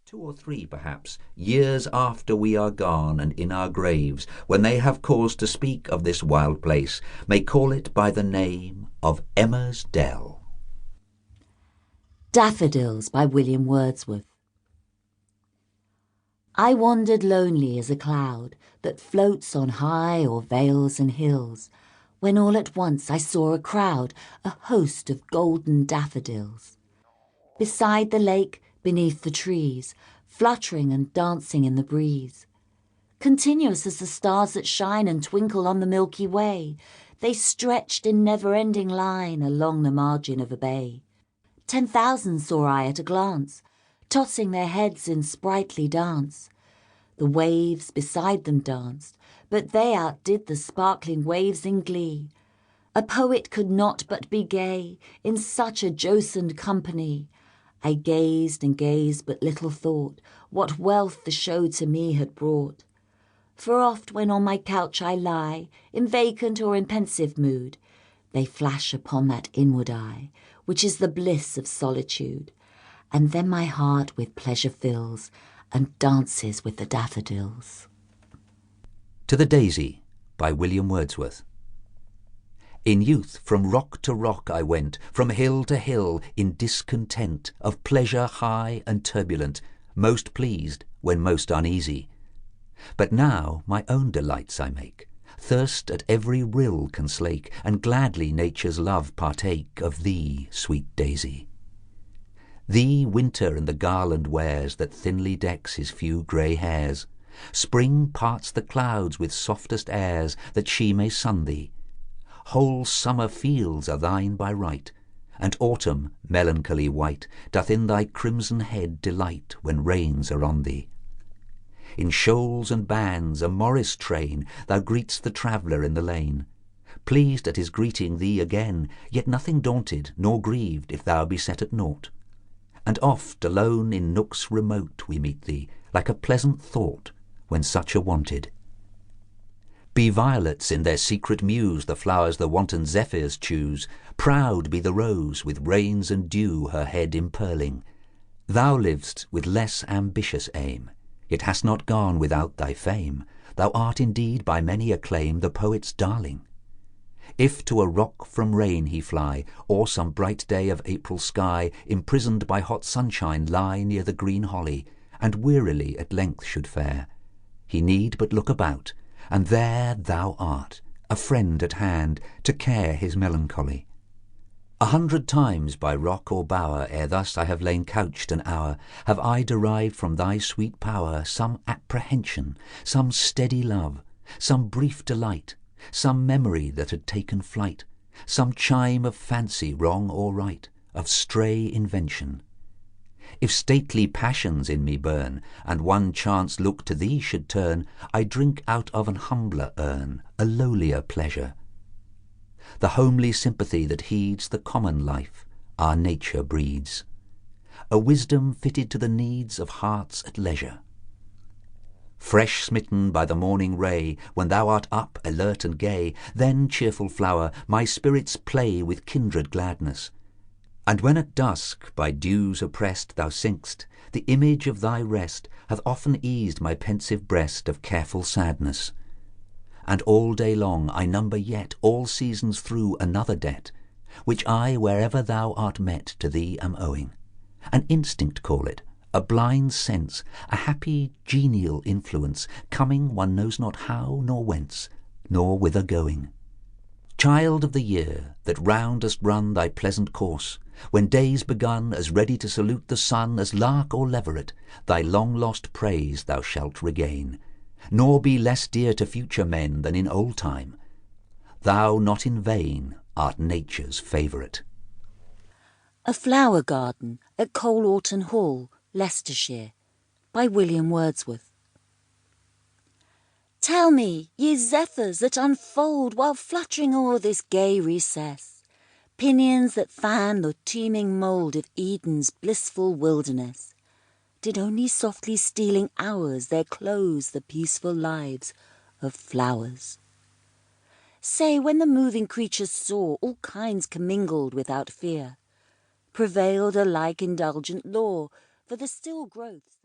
2 or 3, perhaps, years after we are gone and in our graves, when they have cause to speak of this wild place, may call it by the name of Emma's Dell. Daffodils by William Wordsworth. I wandered lonely as a cloud that floats on high o'er vales and hills, when all at once I saw a crowd, a host of golden daffodils. Beside the lake, beneath the trees, fluttering and dancing in the breeze. Continuous as the stars that shine and twinkle on the Milky Way, they stretched in never-ending line along the margin of a bay. 10,000 saw I at a glance, tossing their heads in sprightly dance. The waves beside them danced, but they outdid the sparkling waves in glee. A poet could not but be gay in such a jocund company. I gazed and gazed, but little thought what wealth the show to me had brought. For oft when on my couch I lie, in vacant or in pensive mood, they flash upon that inward eye, which is the bliss of solitude, and then my heart with pleasure fills, and dances with the daffodils. To the Daisy by William Wordsworth. In youth from rock to rock I went, from hill to hill, in discontent, of pleasure high and turbulent, most pleased when most uneasy. But now my own delights I make, thirst at every rill can slake, and gladly nature's love partake of thee, sweet Daisy. Thee winter and the garland wears that thinly decks his few grey hairs. Spring parts the clouds with softest airs that she may sun thee. Whole summer fields are thine by right, and autumn, melancholy white, doth in thy crimson head delight when rains are on thee. In shoals and bands, a morris train, thou greet'st the traveller in the lane, pleased at his greeting thee again, yet nothing daunted nor grieved if thou be set at naught. And oft alone in nooks remote we meet thee, like a pleasant thought when such are wanted. Be violets in their secret muse the flowers the wanton zephyrs choose, proud be the rose with rains and dew her head impearling. Thou liv'st with less ambitious aim, yet hast not gone without thy fame. Thou art indeed by many acclaim the poet's darling. If to a rock from rain he fly, or some bright day of April sky, imprisoned by hot sunshine lie near the green holly, and wearily at length should fare, he need but look about, and there thou art, a friend at hand, to care his melancholy. 100 times by rock or bower, ere thus I have lain couched an hour, have I derived from thy sweet power some apprehension, some steady love, some brief delight, some memory that had taken flight, some chime of fancy wrong or right, of stray invention. If stately passions in me burn, and one chance look to thee should turn, I drink out of an humbler urn, a lowlier pleasure. The homely sympathy that heeds the common life our nature breeds, a wisdom fitted to the needs of hearts at leisure. Fresh smitten by the morning ray, when thou art up, alert and gay, then, cheerful flower, my spirits play with kindred gladness. And when at dusk, by dews oppressed, thou sink'st, the image of thy rest hath often eased my pensive breast of careful sadness. And all day long I number yet all seasons through another debt, which I, wherever thou art met, to thee am owing. An instinct call it, a blind sense, a happy genial influence, coming one knows not how nor whence, nor whither going. Child of the year, that round dost run thy pleasant course, when day's begun, as ready to salute the sun as lark or leveret, thy long-lost praise thou shalt regain, nor be less dear to future men than in old time. Thou not in vain art nature's favourite. A Flower Garden at Coleorton Hall, Leicestershire, by William Wordsworth. Tell me, ye zephyrs that unfold while fluttering o'er this gay recess, pinions that fan the teeming mould of Eden's blissful wilderness, did only softly stealing hours there close the peaceful lives of flowers? Say, when the moving creatures saw all kinds commingled without fear, prevailed alike indulgent law for the still growths that